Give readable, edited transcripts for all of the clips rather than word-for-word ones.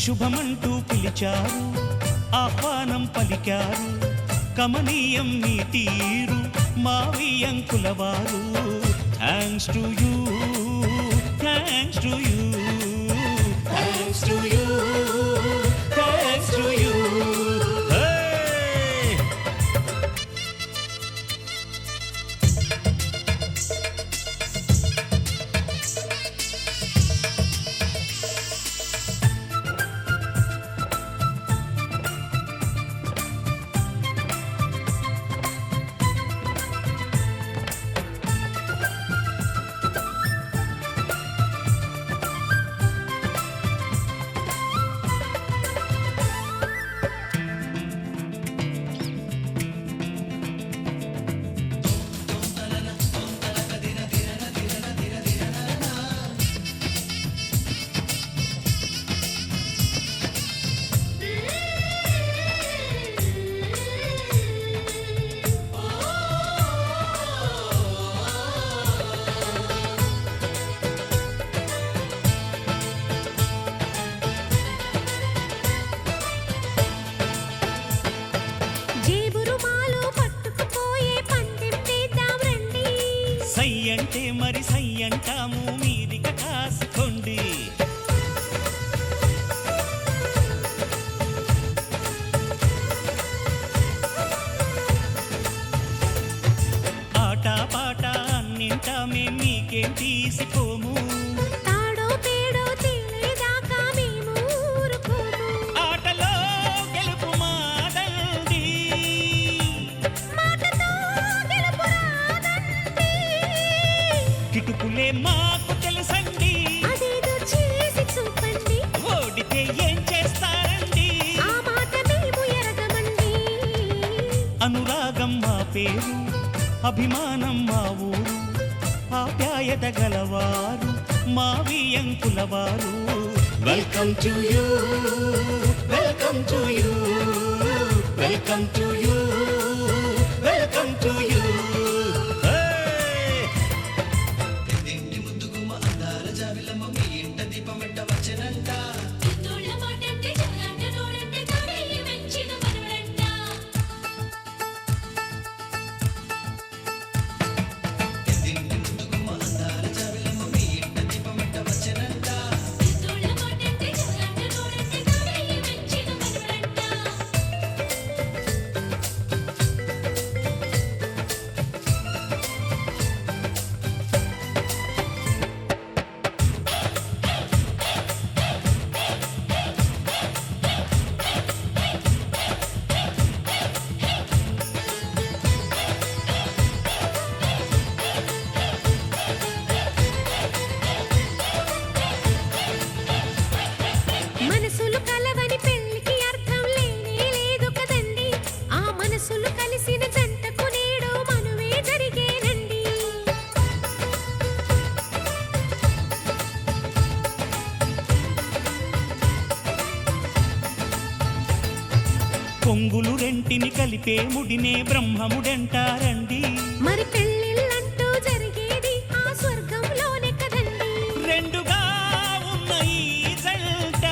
శుభమంటూ పిలిచారు, ఆహ్వానం పలికారు, కమనీయం మీ తీరు మావియంకులవారు. Thanks to you, thanks to you, thanks to you, thanks to you. సై అంటే మరి సై అంటాము, మీదిక కాసుకోండి. ఆట పాట అన్నింటా మేం మీకేం తీసిపోము. ఆటలో గెలుపు మాదండి, కిటుకులే మాకు తెలుసండి. ఓడితే ఏం చేస్తారండి? అనురాగం మా పేరు, అభిమానం మా ఊరు, ఆప్యాయత గలవారు మావియంకులవారు. Welcome to you, welcome to you, welcome to you, welcome to you. పొంగులు రెంటిని కలిపే ముడినే బ్రహ్మముడంటారండి. మరి పెళ్ళిళ్ళంటూ జరిగేది ఆ స్వర్గంలోనే కదండి. రెండుగా ఉన్న ఈ జంట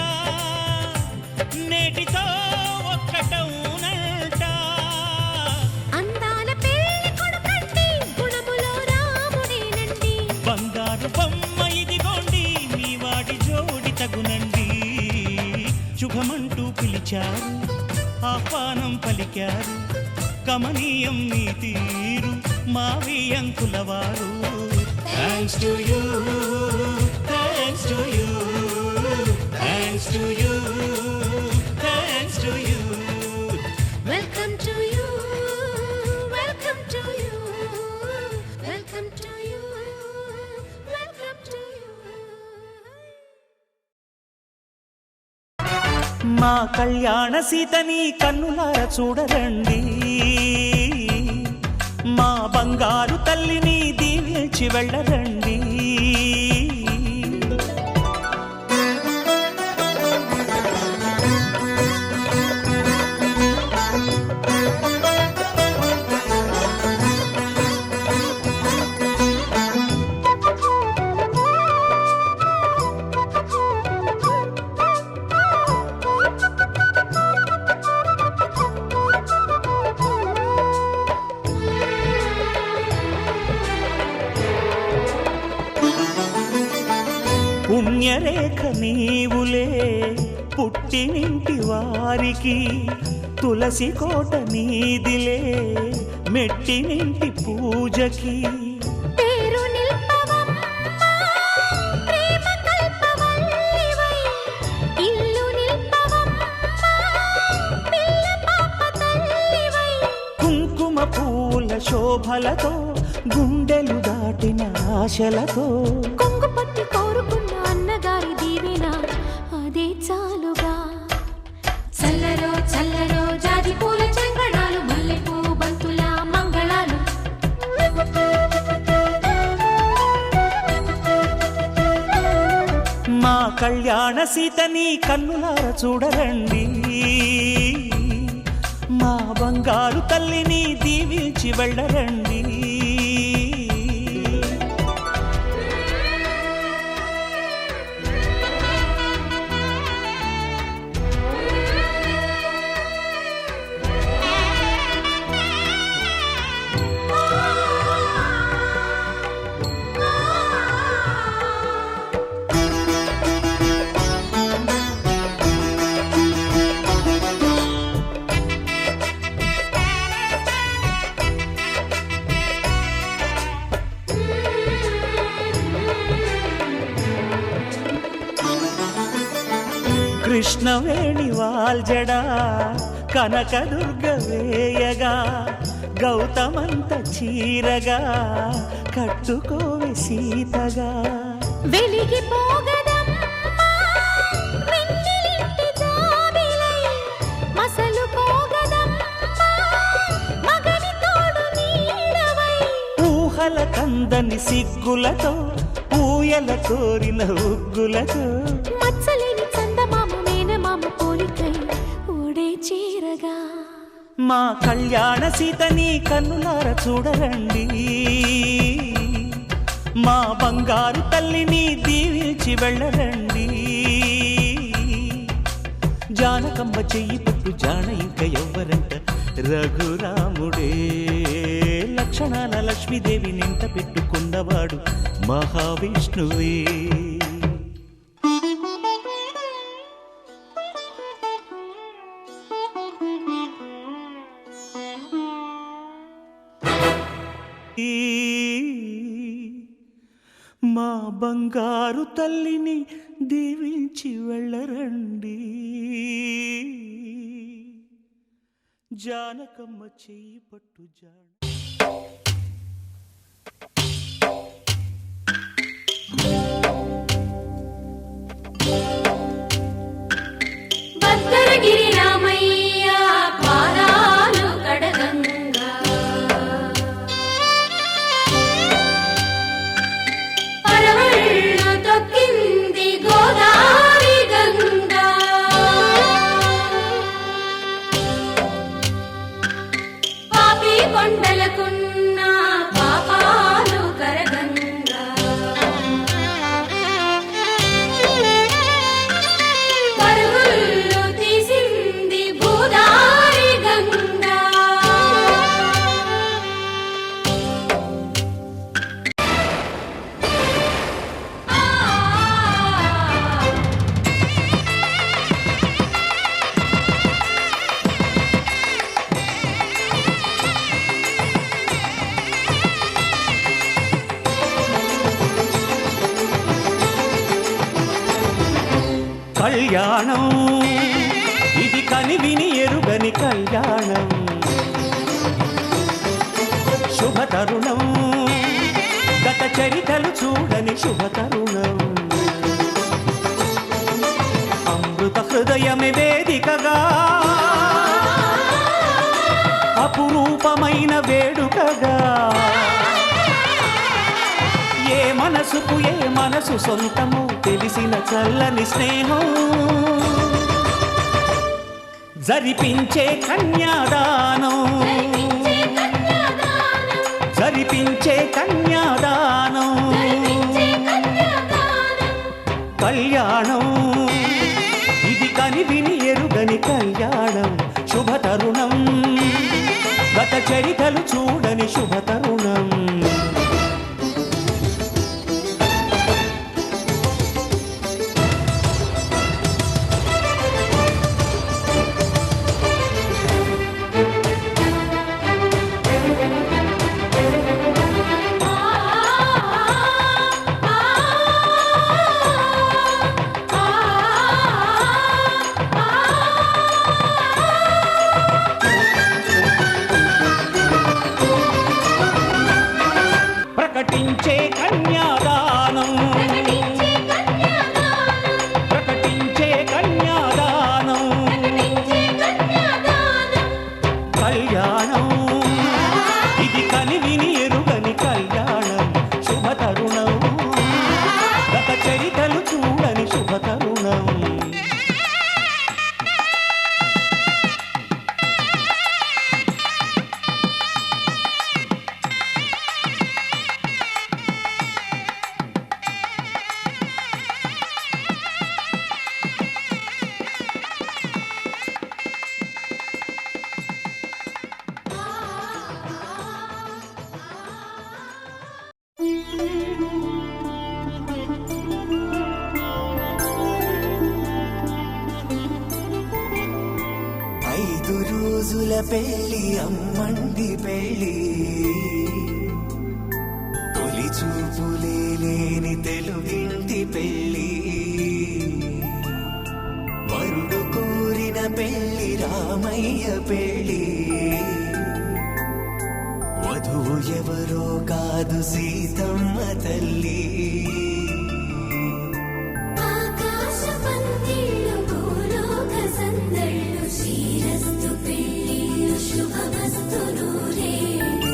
నేటితో ఒక్కటవునంట. అందాల పెళ్లి కొడుకండి, గుణములో రాముడేనండి. బంగారు బొమ్మ ఇదిగోండి, మీ వాడి జోడి తగునండి. శుభమంటూ పిలిచారు, ఆహ్వానం పలికారు, కమనీయం మీ తీరు మావియంకులవారు. Thanks to you, thanks to you, thanks to you, thanks to you. Welcome to you, welcome to you, welcome to you, welcome to you. మా కళ్యాణ సీతని కన్నులార చూడరండి, మా బంగారు తల్లిని దీవించి వెళ్ళరండి. పుణ్యరేఖ నీవులే పుట్టినింటి వారికి, తులసి కోట నీదిలే మెట్టినింటి పూజకి. పేరు నిల్పవమ్మ ప్రేమ కల్పవల్లివై, ఇల్లు నిల్పవమ్మ పిల్ల పాప తల్లివై. కుంకుమ పూల శోభలతో గుండెలు దాటిన ఆశలతో, కొంగు పట్టి కోరుకున్న అన్నగారి దీవెన అదే చాలుగా. చల్లరో చల్లరో జాజి పూల చంగడాలు, మల్లెపూ బంతుల మంగళాలు. మా కళ్యాణ సీతని కన్నులార చూడరండి, మా బంగారు తల్లిని దీవించి వెళ్ళరండి. కృష్ణవేణి వాల్జడా కనకదుర్గ వేయగా, గౌతమంత చీరగా కట్టుకోవే సీతగా. వెలిగిపోగదమ్మా వెన్నెలింటి జాబిలై, మసలుకోగదమ్మా మగని తోడు నీడవై. ఊహల కందని సిగ్గులతో ఊయల కోరిన ఉగ్గులతో, మచ్చలేని చందమామ మేనమామ పోలికై ఓడే చీరగా. మా కళ్యాణ సీతని కన్నులార చూడరండి, మా బంగారు తల్లిని దీవించి వెళ్ళరండి. జానకమ్మ చెయ్యి పట్టు జాన ఇంక ఎవ్వరంట, రఘురాముడే లక్షణాల లక్ష్మీదేవి నింట పెట్టుకున్నవాడు మహావిష్ణువే. మా బంగారు తల్లిని దీవించి వెళ్ళరండి, జానకమ్మ చెయ్యి పట్టు జాన. భద్రగిరి రామయ్య పాదాలు కడగంగా, పరవళ్ళు తొక్కింది గోదావరి గంగా. పాపి కొండలకున్న పాపాలు కరగంగా, పరుగులు తీసింది భూదారి గంగా. కళ్యాణం ఇది కనివిని ఎరుగని కళ్యాణం, శుభతరుణం గత చరితలు చూడని శుభతరుణం. అమృత హృదయమే వేదికగా, అపురూపమైన వేడుకగా. ఏ మనసుకు ఏ మనసు సొంతము తెలిసిన చల్లని స్నేహం, జరిపించే కన్యాదానం, జరిపించే కన్యాదానం. కళ్యాణం ఇది కనివిని ఎరుగని కళ్యాణం, శుభతరుణం గత చరితలు చూడని శుభతరుణం. రోజుల పెళ్లి అమ్మండి పెళ్లి తొలి చూపులే లేని తెలుగింటి పెళ్లి వరుడు కోరిన పెళ్లి రామయ్య పెళ్లి వధువు ఎవరో కాదు సీతమ్మ తల్లి ఆకాశ పందిళ్ళు భూలోక సందళ్ళు శ్రీరస్తు పెళ్ళిళ్ళు శుభమస్తు నూరేళ్ళు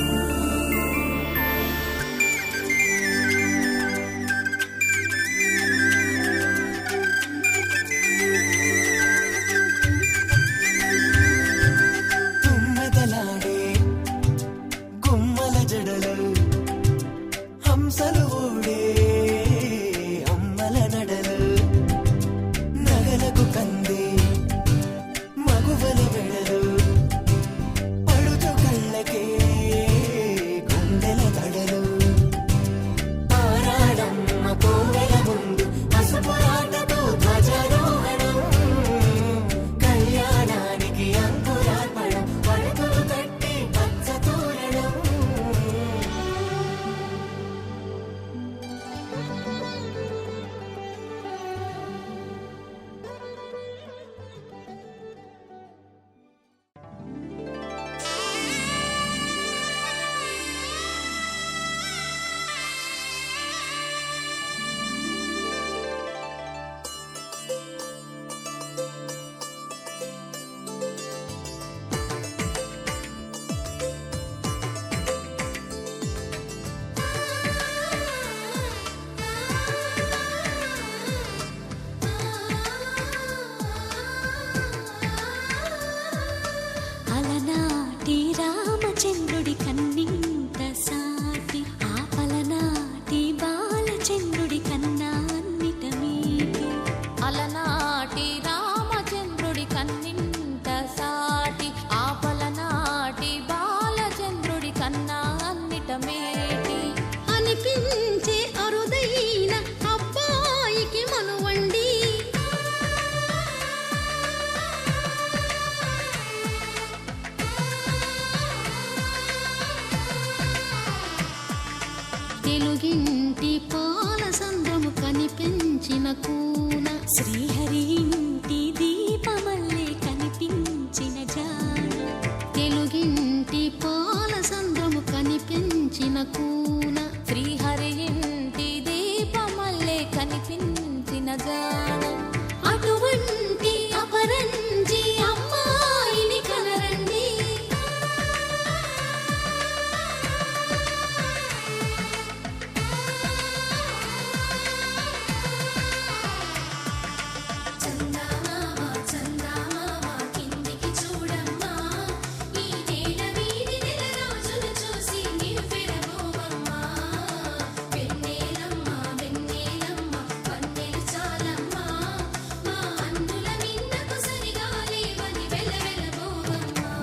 తుమ్మెదలాడే గుమ్మల జడలు హంసలు ఊడే అమ్మల నడలు నగలకు కంది మగువల వెడలు పడుతు కళ్ళకే గుండెల తడలు ఆరాడమ్మ కోవెల ముందు పసుపురాటతో ధ్వజారోహణం కళ్యాణానికి అంకురార్పణం పడకలు కట్టి పచ్చ తోరణం అలనాటి రామచంద్రుడి కన్నింత సాటి ఆపలనాటి బాలచంద్రుడి కన్నా అన్నిట మీటి అలనాటి రామచంద్రుడి కన్నింత సాటి ఆపలనాటి బాలచంద్రుడి కన్నా అన్నిట మేటి అనిపించే అరుదైన అబ్బాయికి మనువండి తెలుగింటి పాల సంద్రము కనిపించిన కూన శ్రీహరి ఇంటి దీపమల్లే కనిపించిన జాన తెలుగింటి పాల సంద్రము కనిపించిన కూన శ్రీహరి ఇంటి దీపమల్లే కనిపించిన జానం అటువంటి అపరంజి అమ్మాయిని కనరండి చందమామ చందమామ కిందికి చూడమ్మా ఈ నేల వీధి నెల రోజులు చూసి నివ్వెరబోవమ్మా వెన్నెలమ్మ వెన్నెలమ్మ వన్నెలు చాలమ్మా మా అందుల మిన్నకు సరిగా లేవని వెలవెలబోవమ్మా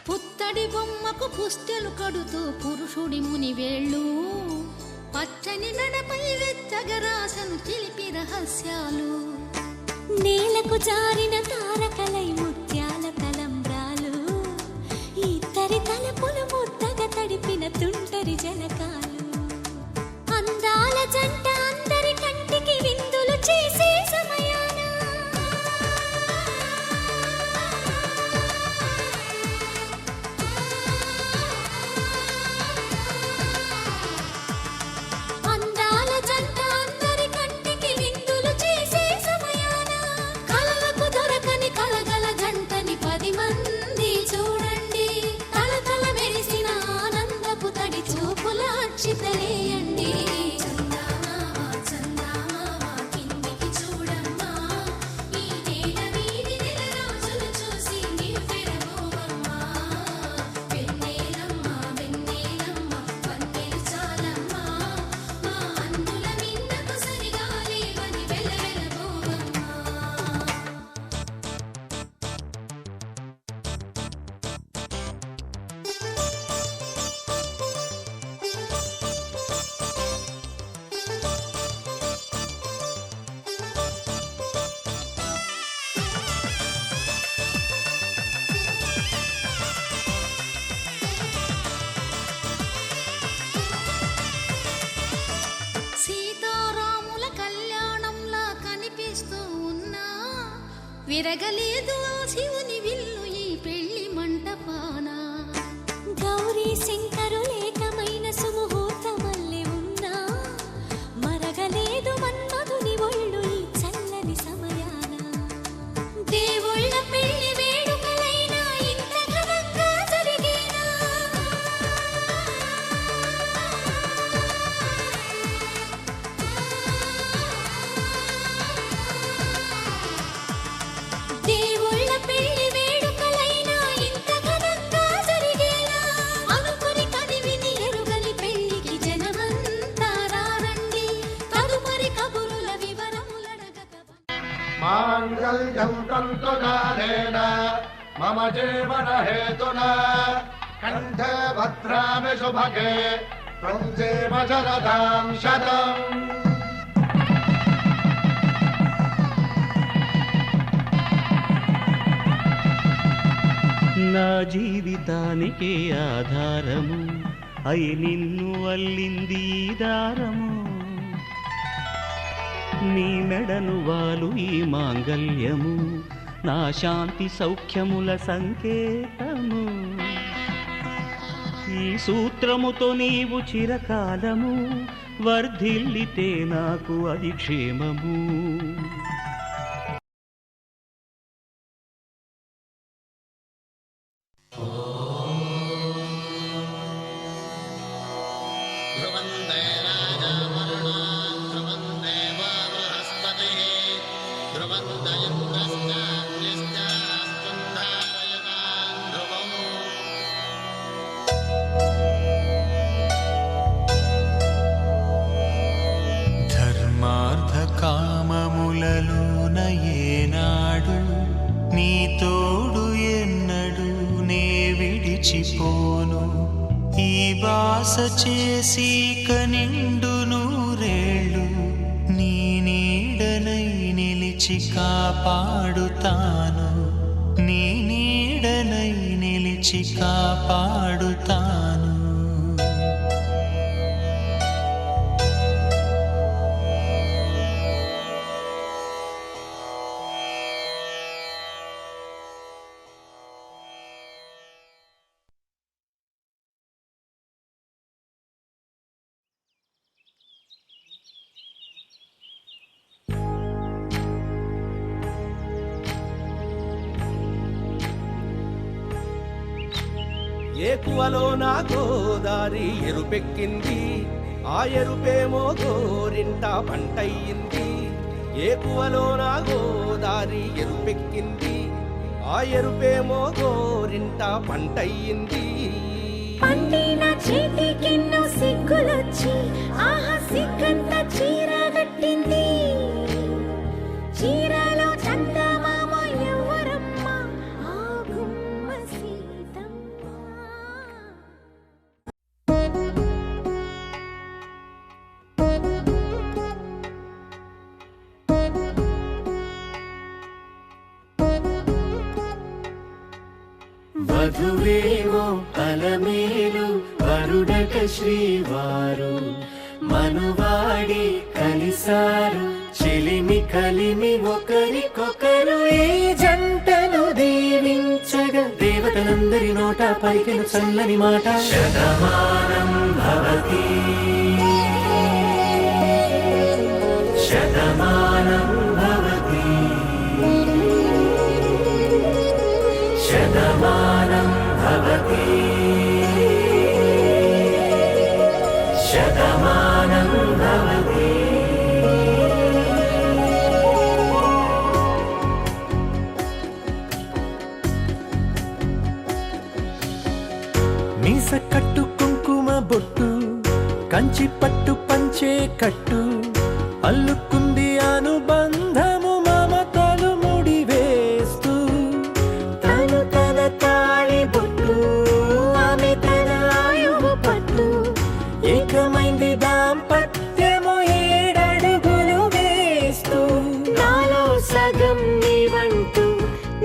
పుత్తడి బొమ్మకు పుస్తెలు కడుతూ పురుషుడి ముని వేళ్ళు పచ్చని మెడపై వెచ్చగరాసను చిలిపి రహస్యాలు నేలకు జారిన తారకలై ముత్యాల తలంబ్రాలు ఇద్దరి తలపులు ముద్దగా తడిపిన తుంటరి జలకాలు అందాల జంట అందరి కంటికి విందులు చేసే సమయాన అందాల జంట అందరి కంటికి విందులు చేసే సమయాన కలలకు దొరకని కలగల జంటని 10 మంది చూడండి తలతల మెరిసిన ఆనందపు తడి చూపుల అక్షితలేయండి చందమామ విరగలేదు ఆ శివుని విల్లు ఈ పెళ్లి మంటపాన గౌరీ శంకరు ఏకమైన సుముహూర్తమల్లె ఉన్నా మరగలేదు మన్మధుని ఒళ్ళు ఈ చల్లని సమయాన దేవుళ్ళ పెళ్లి వేడుకలైనా ఇంత ఘనంగా జరిగేనా దేవుళ్ళ పెళ్లి వేడుకలైనా ఇంత ఘనంగా జరిగేనా అనుకుని కనివిని ఎరుగని పెళ్లికి జనమంతా రారండి తదుపరి కబురుల వివరములడగక మాంగళ్యం తంతునానేన మమ జీవన హేతునా కంఠే భద్రామి శుభగే త్వం జీవ శరదాం శతం. నా జీవితానికే ఆధారము అయి నిన్ను అల్లింది ఈ దారము నీ మెడను వాలు ఈ మాంగల్యము నా శాంతి సౌఖ్యముల సంకేతము ఈ సూత్రముతో నీవు చిరకాలము వర్ధిల్లితే నాకు అది క్షేమము. ధర్మార్థ కామములలోన ఏనాడు నీ తోడు ఎన్నడు నే విడిచిపోను ఈ వాస చేసి కనిండు నూరేళ్ళు నీ నీడనై నిలిచి కాపాడుతాను నీ నీడనై నిలిచి కాపాడుతాను. ఏకువలో నా గోదారి ఎరుపెక్కింది ఆ ఎరుపేమో గోరింట పంటయ్యింది ఏకువలో నా గోదారి ఎరుపెక్కింది ఆ ఎరుపేమో గోరింట పంటయ్యింది పండిన చేతికెన్నో సిగ్గులొచ్చి ఆహా సిగ్గంత చీర కట్టింది చీరలో చందమామ ఎవరమ్మ ఆ గుమ్మ సీతమ్మ వధువేమో అలమేలు వరుడక శ్రీవారు మనువాడి కలిసారు చెలిమి కలిమి ఒకరికొకరు ఈ జంటను దీవించగా దేవతలందరి నోట పలికిన చల్లని మాట శతమానం భవతి శతమానం భవతి శతమానం భవతి శతమానం భవతి. మీస కట్టు కుంకుమ బొట్టు కంచి పట్టు పంచే కట్టు అల్లుకుంది అనుబంధము మమతలు ముడి వేస్తూ తను తన తాళి బొట్టు ఆమె తన ఆయువు పట్టు ఏకమైంది దాంపత్యము 7 అడుగులు వేస్తూ నాలో సగం నీవంటూ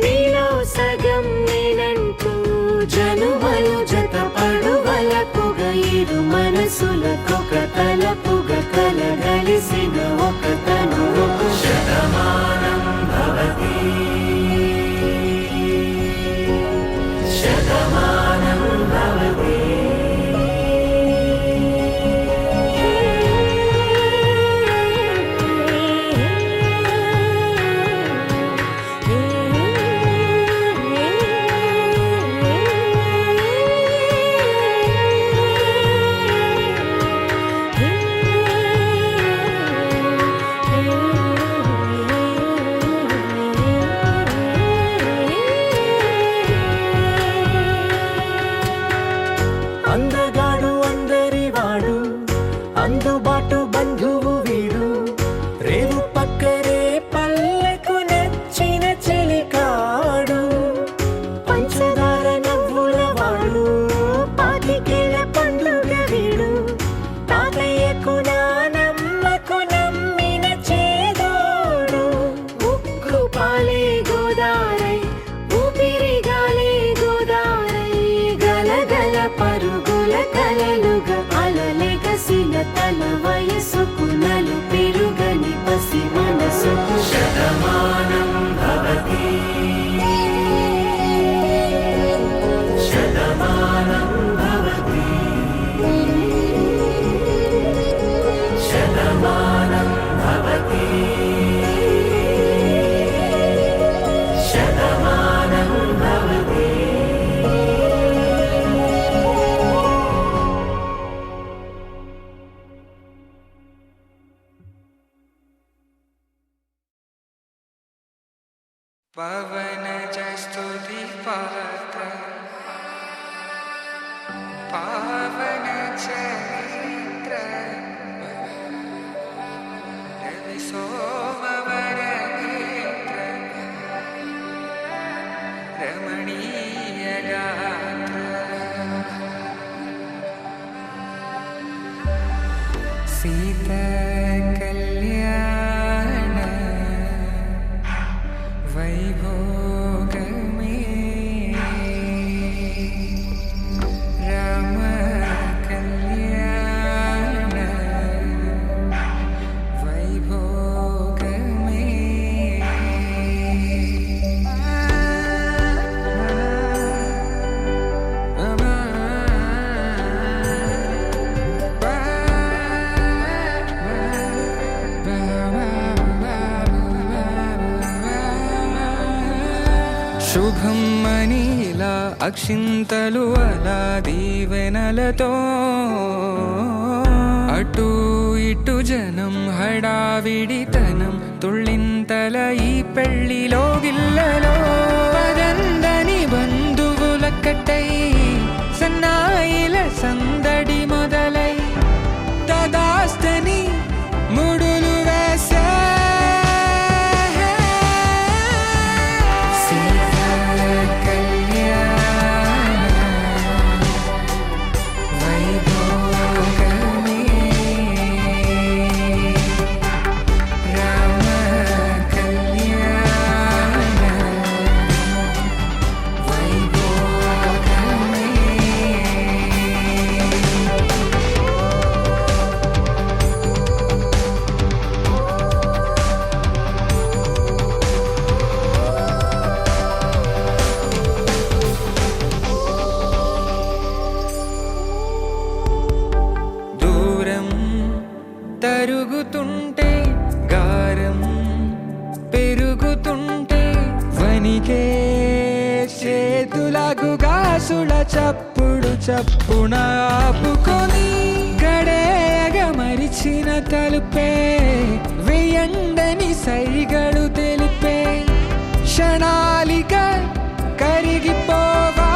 నీలో సగం నేనంటూ జనుమలు జతపడు వలపుగ ఇరు మనసులకొక తలపుగ కలగలిసిన ఒక తను శతమానం భవతి తన వయసుకు నలు పెరుగని పసి మనసుకు శతమానం భవతి శతమానం భవతి శతమానం భవతి శతమానం భవతి. पवनज स्तुति पात्र पावन चरित्र रवि सोमवर नेत्र रमणीय गात्र सीता कल्याण वैभोग में राम कल्याण वैभोग శుభం మనీలా అక్షింతలు అలా దీవెనలతో అటు ఇటు జనం హడావిడితనం తుళ్ళింతల ఈ పెళ్లిలో గిల్లలో పదందని బంధువులక్కటై సన్నాయిల సందడి మొదలై తదాస్తని ముడులు వేసే తరుగుతుంటే గారం పెరుగుతుంటే వనికే చేతులకు గాసుల చప్పుడు చప్పున ఆపుకొని గడేగ మరిచిన తలుపే వేయండని సైగడు తెలిపే క్షణాలిక కరిగిపోవా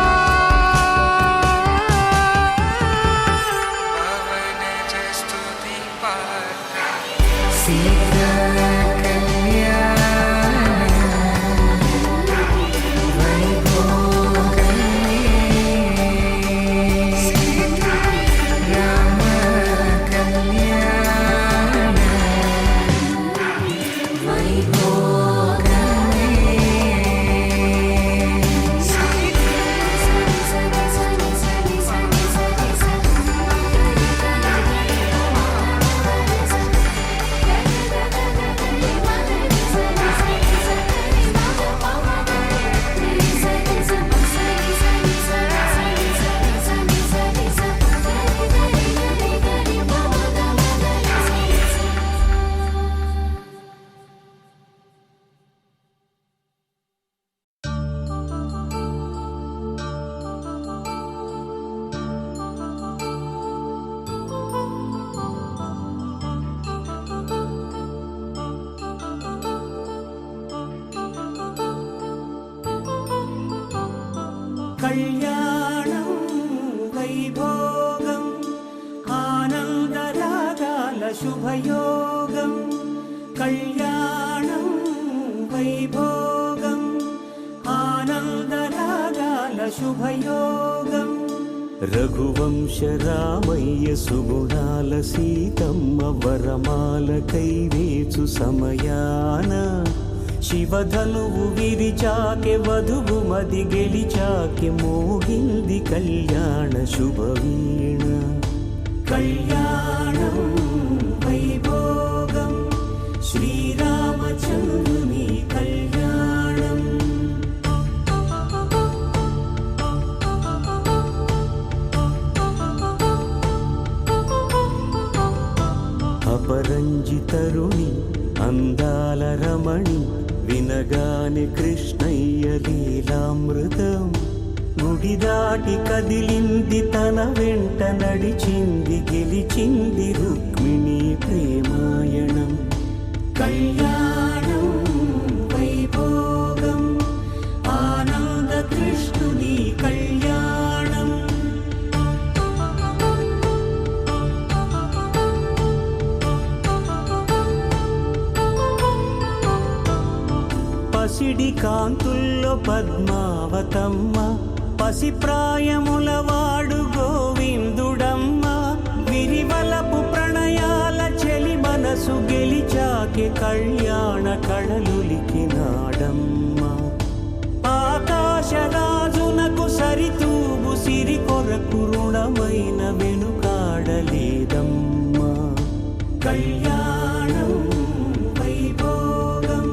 కళ్యాణం వైభోగం ఆనందరాగాల శుభయోగం కళ్యాణం వైభోగం ఆనందరాగాల శుభయోగం రఘువంశ రామయ్య సుగుణాల సీతమ్మ వరమాల కైవేచు సమయాన శివధనువు విరిచాకె వధువు మది గెలిచాకె మోగింది కళ్యాణ శుభవీణ కళ్యాణం వైభోగం శ్రీరామచంద్రుని కళ్యాణం. అపరంజితరుణి అందాల రమణి వినగాని కృష్ణయ్య లీలామృతం. గుడి దాటి కదిలింది తన వెంట నడిచింది గెలిచింది రుక్మిణి ప్రేమాయణం. కళ్యాణం వైభోగం ఆనంద కృష్ణుని కళ్యాణం. పసిడి కాంతుల్లో పద్మావతమ్మ పసిప్రాయముల వాడు గోవిందుడమ్మ. విరివలపు ప్రణయాల చెలి మనసు గెలిచాకే కళ్యాణ కళలులికినాడమ్మ. ఆకాశరాజునకు సరితూగు సిరి కొరకు రుణమైన వెనుకాడలేదమ్మ. కళ్యాణం వైభోగం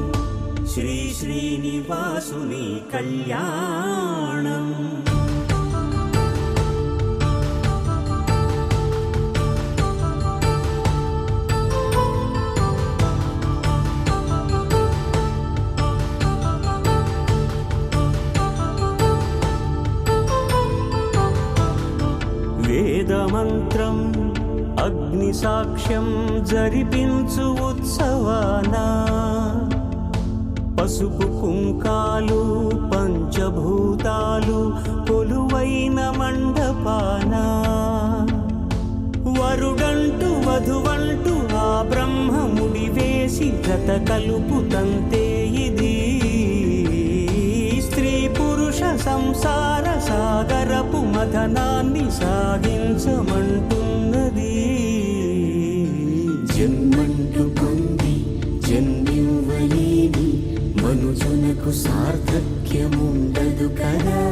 శ్రీ శ్రీనివాసుని కళ్యాణం. వేదమంత్రం అగ్ని సాక్ష్యం జరిపించు ఉత్సవానా. పసుపు కుంకాలు పంచభూతాలు కొలువైన మండపాన. వరుడంటూ వధువంటూ ఆ బ్రహ్మముడి వేసి జత కలుపుతంతే ఇది. స్త్రీ పురుష సంసార సాగరపు మథనాన్ని సాగించమంటున్నది. జన్మంటూ పొంది జన్మివ్వలేని మనుజునకు సార్థక్యముండదు కదా.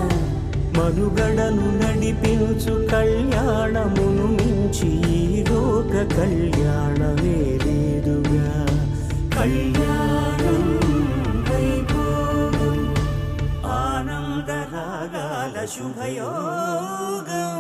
మనుగడను నడిపించు కళ్యాణమును మించి ఈ లోక కళ్యాణమే లేదుగా. కళ్యాణం వైభోగం ఆనందరాగాల శుభయోగం.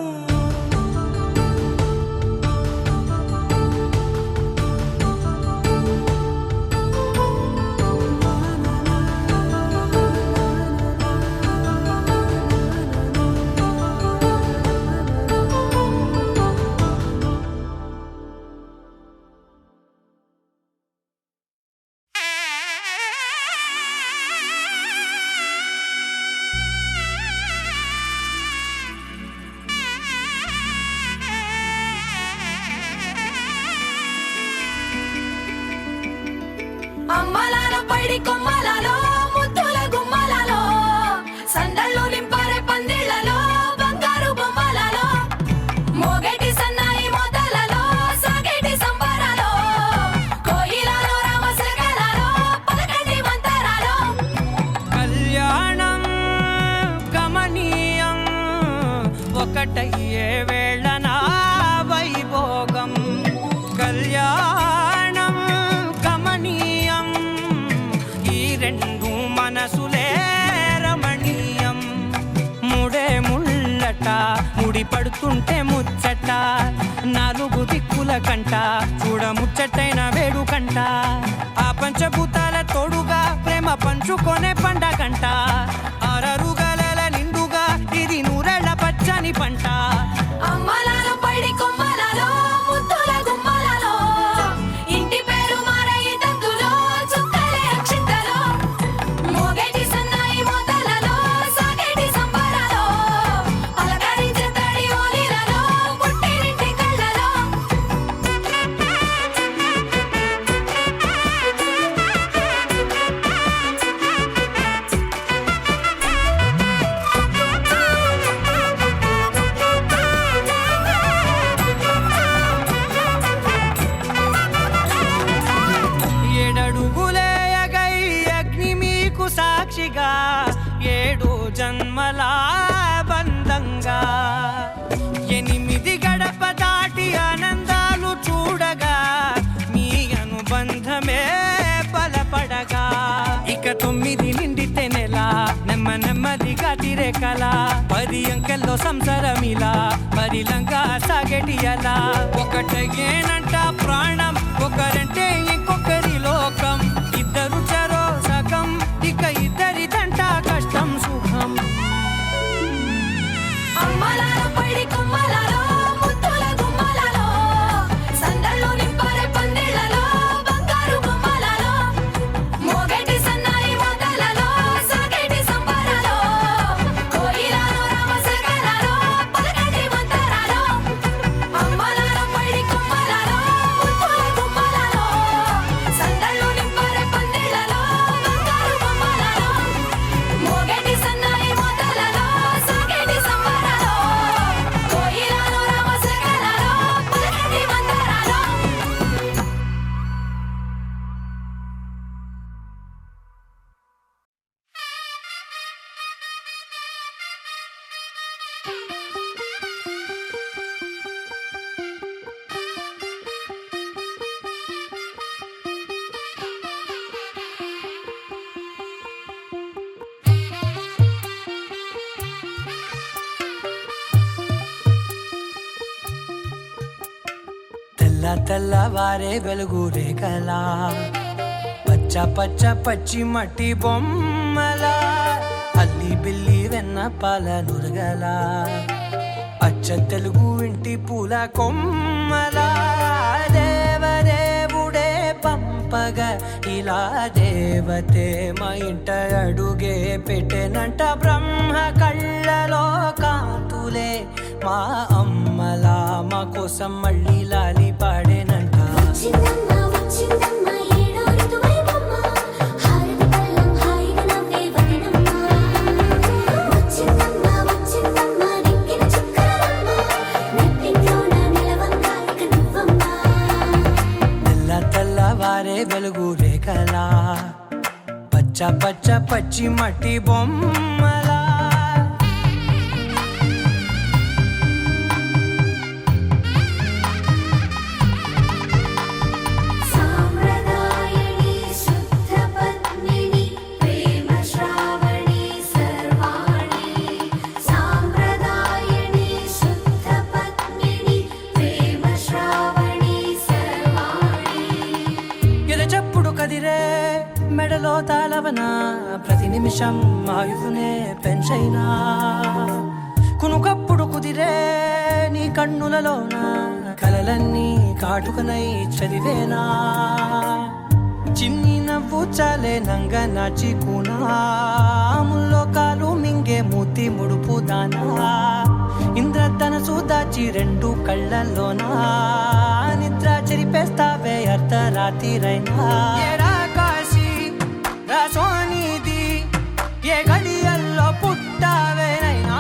అమ్మలాల పైడి కొమ్మలలో ముద్దుల గుమ్మలలో సందళ్ళు నింపారే పందిళ్లలో బంగారు బొమ్మలలో మోగేటి సన్నాయి మోతలలో సాగేటి సంబరాలో కోయిలలో రామశకలలో పలకండి మంతరాలో. కళ్యాణం గమనీయం ఒకటయ్యే వేళన వైభోగం. కళ్యాణం గమనీయం ఈ రెండు మనసులే రమణీయం. ముడే ముళ్ళట ముడి పడుతుంటే ముచ్చట నాలుగు దిక్కుల కంట చూడ ముచ్చటైన వేడుకంట. ఆ పంచభూతాల తోడుగా ప్రేమ పంచుకొనే పండగంట. అరరుగల నిండుగా ఇది నూరెళ్ళ పచ్చని పంట. అమ్మలాల పైడి కొమ్మలలో ముద్దుల గుమ్మలలో ఇంటి పేరు మారయి తందులో చుక్కలే అక్షింతలో మోగేటి సన్నాయి మోతలలో సాగేటి సంబరాలో పలకరించే తడి ఓలిలలో పుట్టినింటి కళ్ళలో. ఏడడుగులేయగై అగ్ని మీకు సాక్షిగా 7 జన్మల బంధంగా 8 గడప దాటి 9 నిండితే నెల నెమ్మదిగా తిరేకల 10 అంకెల్లో సంసారమిలా పరిలంగా సాగేటి అలా ఒకటేనంట ప్రాణం ఒకరంటే ఇంకొకరి లోకం ఇద్దరు చరో సగం ఇక ఇద్దరిదంట కష్టం సుఖం అమ్మలాలో పడి కొమ్మలాలో ముత్తుల గుమ్మలాలో సందళ్ళు నింపరే పందిళ్ళలో బంగారు గుమ్మలాలో మోగేటి సన్నాయి మోతలలో సాగేటి సంబరాలో కోయిలాలో రామశకలాలో పలకటి మంతరాలో అమ్మలాలో పడి కొమ్మలాలో ముత్తుల గుమ్మలాలో సందళ్ళు నింపరే పందిళ్ళలో బంగారు గుమ్మలాలో మోగేటి సన్నాయి మోతలలో సాగేటి సంబరాలో కోయిలాలో రామశకలాలో పలకటి మంతరాలో తెల్లవారే వెలుగు రేఖలా పచ్చ పచ్చి మట్టి బొమ్మలా అల్లి బిల్లి వెన్న పాల నురగలా అచ్చ తెలుగు ఇంటి పూల కొమ్మలా దేవదేవుడే పంపగా ఇలా దేవతే మా ఇంట అడుగే పెట్టెనంట బ్రహ్మ కళ్ళలో కాంతులే మా అమ్మలా మా కోసం మళ్ళీ లాలి పాడేనంట వచ్చిందమ్మ వచ్చిందమ్మ ఏడో ఋతువైవమ్మ హారతి పళ్ళం హాయిగా నవ్వే వదనమ్మ వచ్చిందమ్మ వచ్చిందమ్మ నెక్కిన చుక్కలమ్మ నెట్టింట్లోన నిలవంగా ఇక నువ్వమ్మ తెల్లవారే వెలుగు రేఖలా పచ్చ పచ్చి మట్టి బొమ్మలా సాంప్రదాయని శుద్ధ పద్మిని ప్రేమ శ్రావణి సర్వాణి సాంప్రదాయని శుద్ధ పద్మిని ప్రేమ శ్రావణి సర్వాణి ఎరచప్పుడు కదిరే మెడలో తాళవన ప్రతి నిమిషం ఆయువునే పెంచైనా కునుకప్పుడు కుదిరే నీ కన్నులలోన కలలన్నీ కాటుకనై చదివేనా చిన్ని నవ్వు చాలే నంగ నాచి కూనాముల్లో కాలు మింగే మూతి ముడుపు దానా ఇంద్రధనసు దాచి 2 కళ్ళల్లోనా నిద్ర చెరిపేస్తావే అర్ధరాత్రిరైనా ఏడా కాశీ రాసోనిది ఏ గడియల్లో పుట్టావేనైనా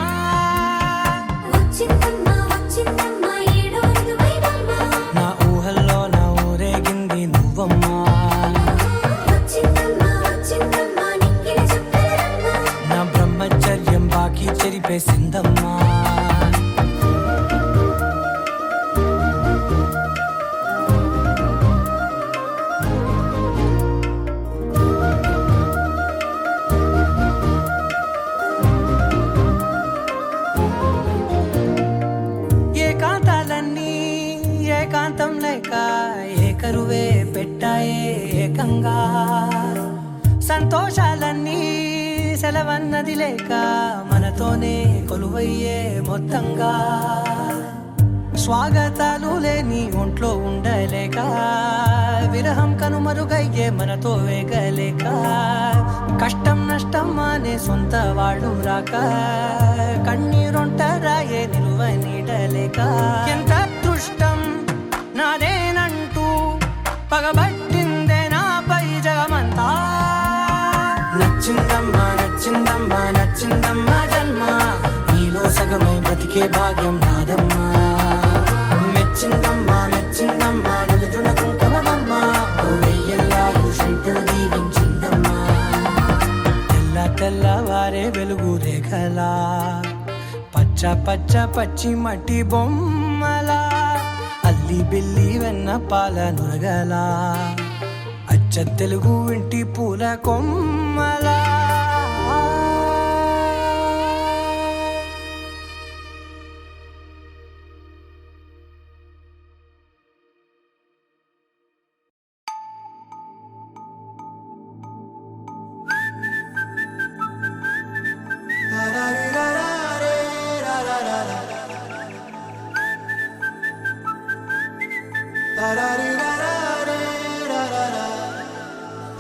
వచ్చిందమ్మ వచ్చిందమ్మ ఏడో ఋతువైవమ్మ నా ఊహల్లో నా ఊరేగింది నువ్వమ్మా వచ్చిందమ్మ వచ్చిందమ్మ నెక్కిన చుక్కలమ్మ నా బ్రహ్మచర్యం బాకీ చెరిపేసిందమ్మా ఏకాంతాలన్నీ ఏకాంతం లేక ఏకరువే పెట్టాయే ఏకంగా సంతోషాలన్నీ సెలవన్నది లేక మనతోనే కొలువయ్యే మొత్తంగా స్వాగతాలు లేని ఒంట్లో ఉండలేక విరహం కనుమరుగయ్యే మనతో వేగలేక కష్టం నష్టం అనే సొంత వాళ్ళు రాక కన్నీరొంటరాయే నిలువ నీడలేక ఎంత అదృష్టం నాదేనంటూ పగబట్టిందే నాపై జగమంతా నచ్చిందమ్మా నచ్చిందమ్మా నచ్చిందమ్మా జన్మ నీలో సగమై బ్రతికే భాగ్యం నాదమ్మా మెచ్చిందమ్మా మెచ్చిందమ్మా నిలుచున కుంకుమమ్మా వెయ్యల్లాగు శంకులు దీవించిందమ్మా తెల్లవారే వెలుగు రేఖలా పచ్చ పచ్చి మట్టి బొమ్మలా అల్లి బిల్లి వెన్న పాల నురగలా అచ్చ తెలుగు ఇంటి పూల కొమ్మలా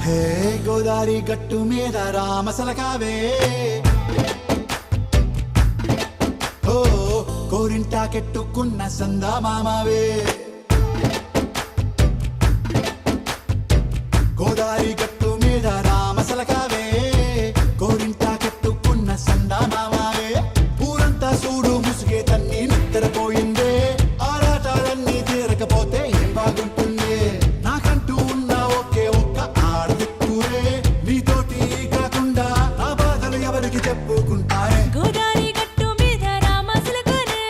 హే గోదారి గట్టు మీద రామసలకావే ఓ కోరింటా కెట్టుకున్న సందా మామావే గోదారి గట్టు మీద రామసలకావే కోరింటా కెట్టుకున్న సందా మామావే ఊరంతా చూడు ముసుగే తన్ని నిద్రపోయిందే ఆరాటాలన్నీ తీరకపోతే ఏం బాగుంటుంది నాకంటూ ఉన్న ఒకే ఒక్క ఆడదిక్కురే నీతోటి కాకుండా నా బాధలు ఎవరికి చెప్పుకుంటారే గోదారి గట్టు మీద రామసులకనే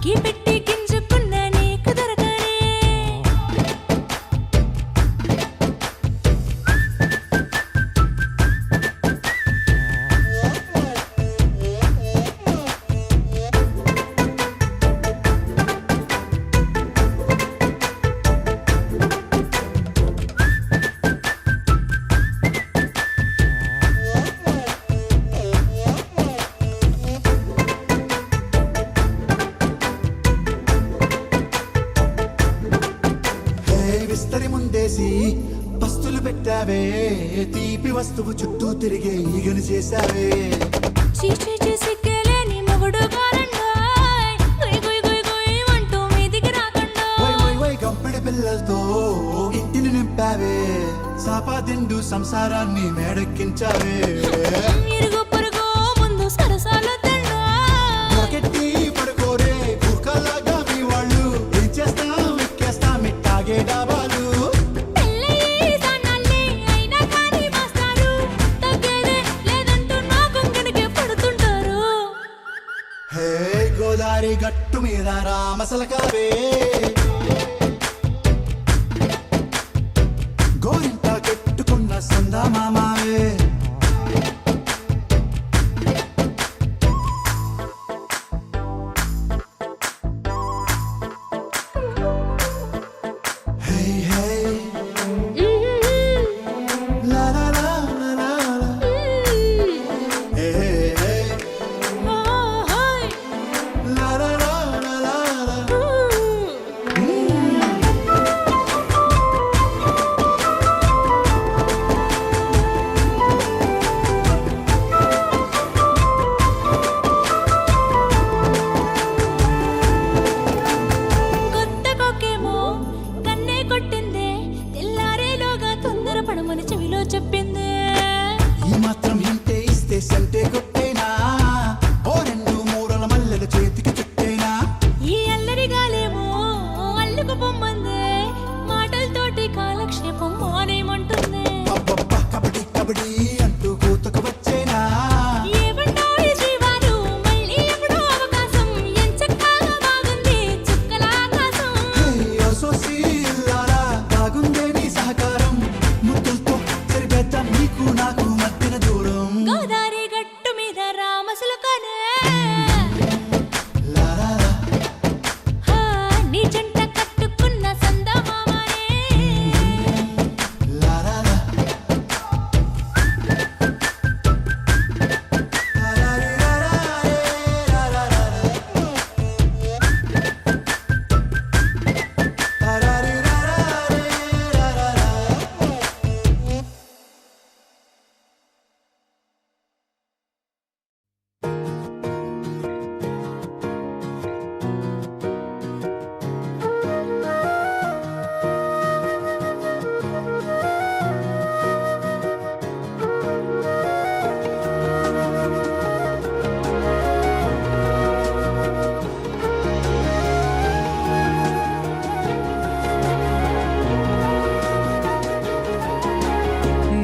గీ పెట్టి గింజుకున్న నీకు దొరకనే హే విస్తరి ముందేసి పస్తులు పెట్టావే తీపి వస్తువు చుట్టూ తిరిగే ఈగను చేశావే చీచి సిగ్గలేని మొగుడు కాలండాయ్ గుయ్ గుయ్ గుయ్ గుయ్ అంటూ మీదికి రాకుండా వై గంపెడి పిల్లలతో ఇంటిని నింపావే సాపాదిండు సంసారాన్ని మేడెక్కించావే ఇరుగు పొరుగు ముందు సరసాల తండా పొరకెట్టి పడుకోరే భూకలాగా మీ వాళ్ళు ఏం చేస్తాం ఎక్కేస్తాం ఇట్టాగే డాబాలు పెళ్ళయి సన్నాళ్ళే అయినా కానీ మాస్తారు తగ్గేదే లేదంటూ నా కొంగనికే పడుతుంటారు హే గోదారి గట్టు మీద రామసలకావే గోరింట కెట్టుకున్న సందా మామావే హే హే లా లా లా లా లా లా. హే హే ఓయ్ లా లా లా లా లా లా. కొత్త కొక్కేమో కన్నే కొట్టిందే తెల్లారేలోగా తొందర పడమని చెవిలో చెప్పిందే ఈ మాత్రం హింటే ఇస్తే సంటే కొట్టేనా ఓ రెండు మూరల మల్లెల చేతికి చుట్టేనా ఈ అల్లరి గాలేమో అల్లుకు పొమ్మందే మాటలతోటి కాలక్షేపం మానేమంటుంది అబ్బబ్బా కబడ్డీ కబడ్డీ అంటూ కూతకు వచ్చేనా ఏమంటాయి జీవాలు మళ్ళీ ఎప్పుడో అవకాశం ఎంచక్కా బాగుంది చుక్కల ఆకాశం హే సోసి లాలా బాగుందే నీ సహకారం ముద్దులతో సరిపెద్దాం నీకు నాకు మధ్యన దూరం గోదారి గట్టు మీద రామసులకనే లాలా నీ జంట కట్టుకున్న సందమామనే లాలా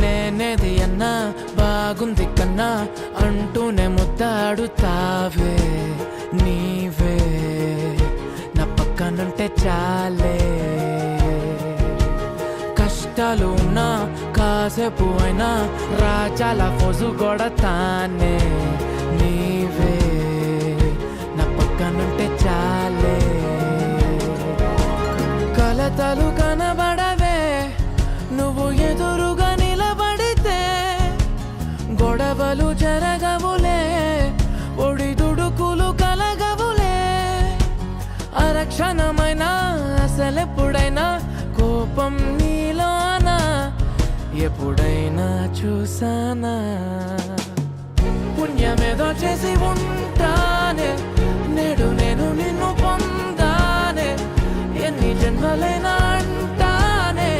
నేనేది అన్నా బాగుంది కన్నా అంటూనే ముద్దాడుతావే నీవే నా పక్కనుంటే పక్కనుంటే చాలే కష్టాలు ఉన్నా కాసేపు అయినా రాజాల ఫోజు కొడతానే నీవే నా పక్కనుంటే చాలే కలతలు కనబడవే నువ్వు ఎదురుగా నిలబడితే గొడవలు జరగవులే ఒడిదుడుకులు కలగవులే అరక్షణమైనా అసలెప్పుడైనా కోపం నీలోనా ఎప్పుడైనా చూసానా పుణ్యమేదో చేసి ఉంటానే నేడు నేను నిన్ను పొందానే ఎన్ని జన్మలైనా అంటానే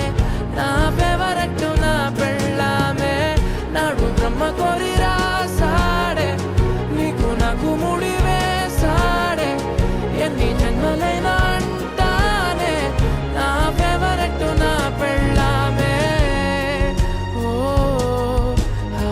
నా ఫేవరెట్ నా పెళ్ళామే నాడు బ్రహ్మ కోరి రాసాడే నీకు నాకు ముడి వేసాడే ఎన్ని జన్మలైనా అంటానే నా ఫేవరెట్ నా పెళ్ళామే ఓ ఆ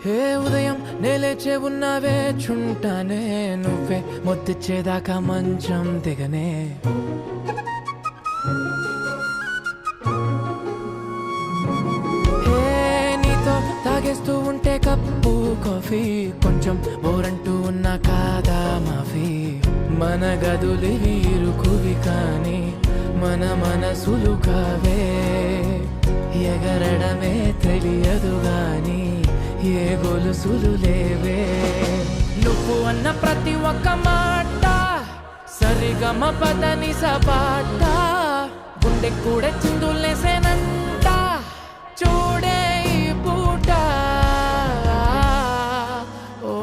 హే ఉదయం నేలేచే ఉన్నావే చుంటానే నువ్వే మొత్తిచ్చేదాకా మంచం దిగనే హే నీతో తాగేస్తూ ఉంటే కప్పు కాఫీ కొంచెం బోరంటూ ఉన్నా కాదా మాఫీ మన గదులు వీరుకువి కానీ మన మనసులు కావే ఎగరడమే తెలియదు గాని ఏ గొలుసులు లేవే నువ్వు అన్న ప్రతి ఒక్క మాట సరిగమ పదని సపాట గుండె కూడా చిందులేసేనంట చూడే ఈ పూట ఓ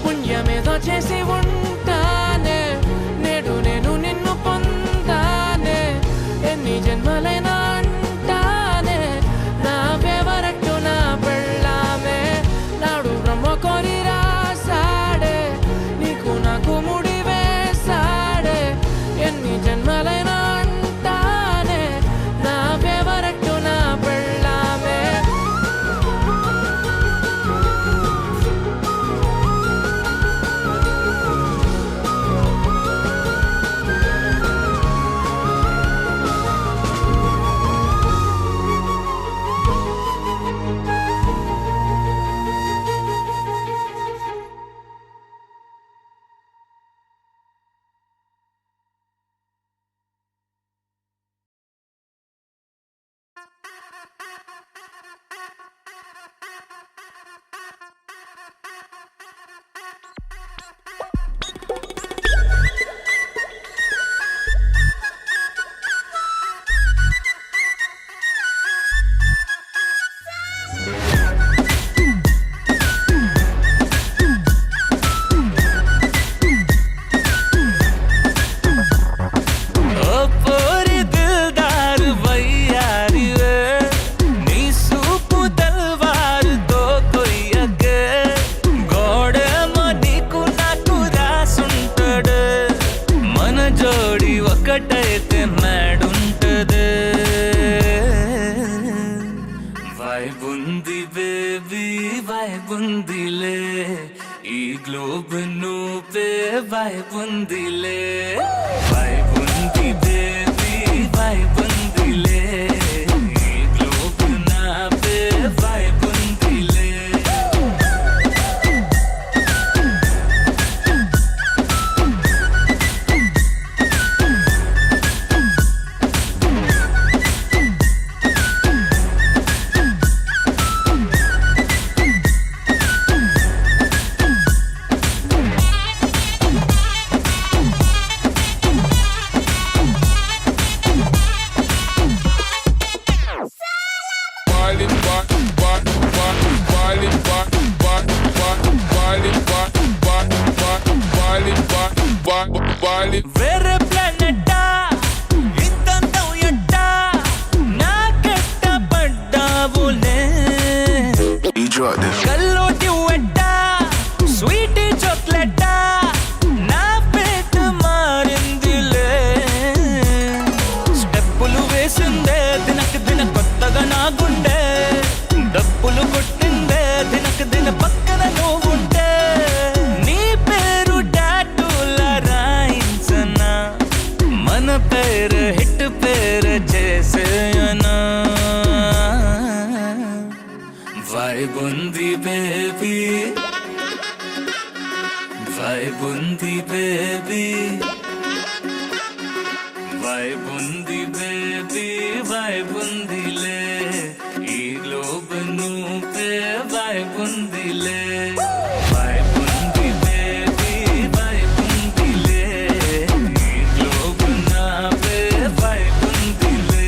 పుణ్యమేదో చేసి ఉంటానే నేడు నేను నిన్ను పొందానే ఎన్ని జన్మలైనా అంటానే నా ఫేవరెట్ నా పెళ్ళామే నాడు బ్రహ్మ కోరి రాసాడే నీకు నాకు ముడి వేసాడే ఎన్ని జన్మలైనా అంటానే నా ఫేవరెట్ నా పెళ్ళామే ఒకటైతే నాడుంటదే వైబుంది బేబీ వైబుందిలే ఈ గ్లోబ్ నువ్వే వైబుందిలే వైబుంది బేబీ వైబుందిలే ఈ గ్లోబ్ నావే వైబుందిలే మళ్ళీ వేరే ప్లానెట్టా ఇంతంతం ఎట్టా నాకెట్ట పడ్డావులే కల్లోటి వెట్టా స్వీట్ చాక్లెట్టా నా పేట మారిందిలే స్టెప్పులు వేసిందే దినకు దిన కొత్తగా నా గుండె డప్పులు కొట్టిందే దినకు దిన పక్కన నువ్వుంటే నీ పేరు టాటూల రాయించనా మన పేరు హిట్ పేరు చేసేయనా వైబ్ ఉంది బేబీ వైబ్ ఉంది బేబీ వైబ్ ఉంది బేబీ వైబ్ ఉందిలే ఈ గ్లోబ్ నువ్వే వైబ్ ఉందిలే వైబ్ ఉంది బేబీ వైబ్ ఉందిలే ఈ గ్లోబ్ నావే వైబ్ ఉందిలే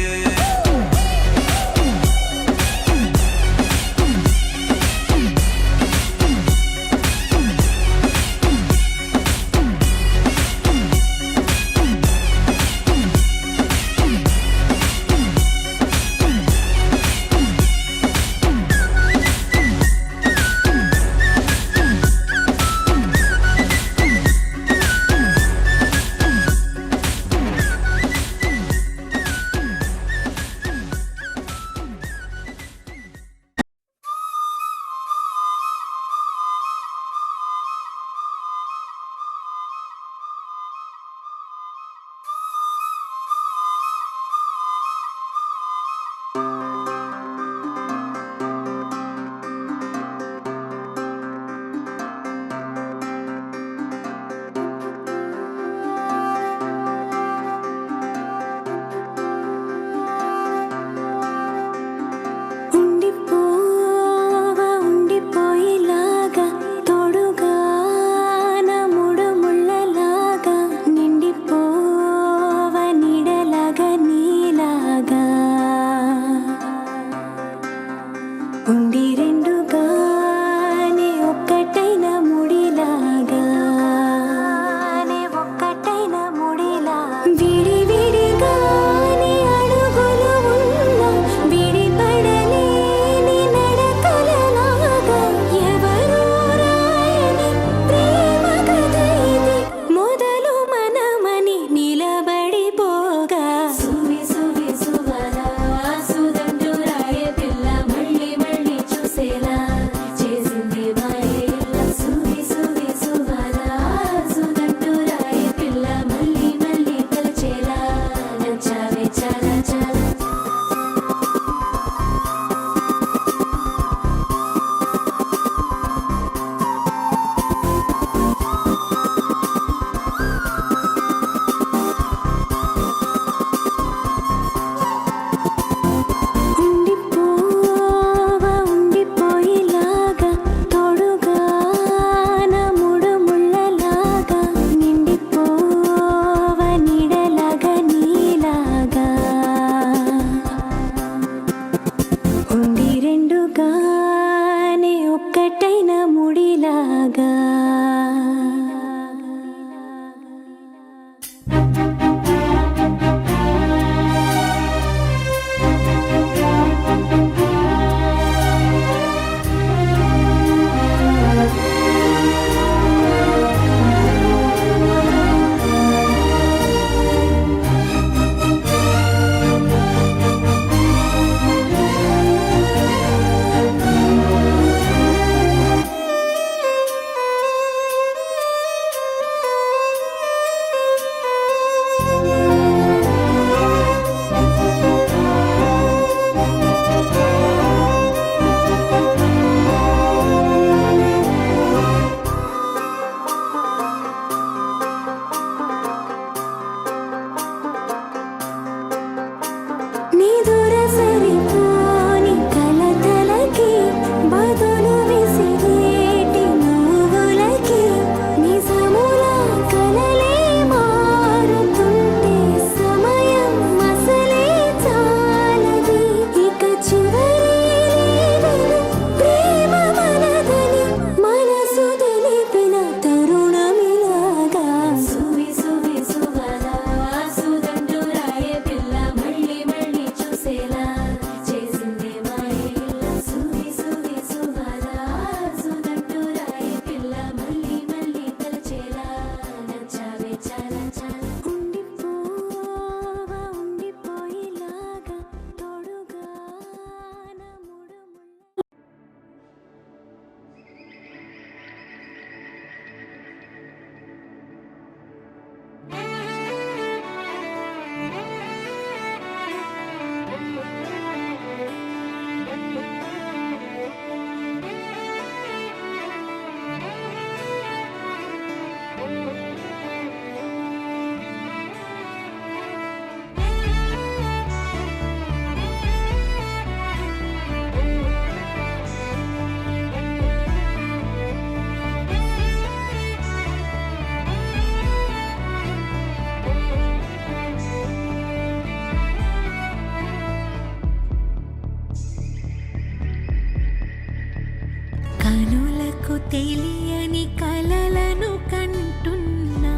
తెలియని కలలను కంటున్నా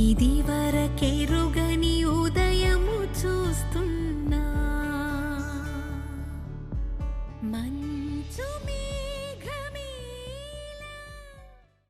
ఇది వరకెరుగని ఉదయము చూస్తున్నా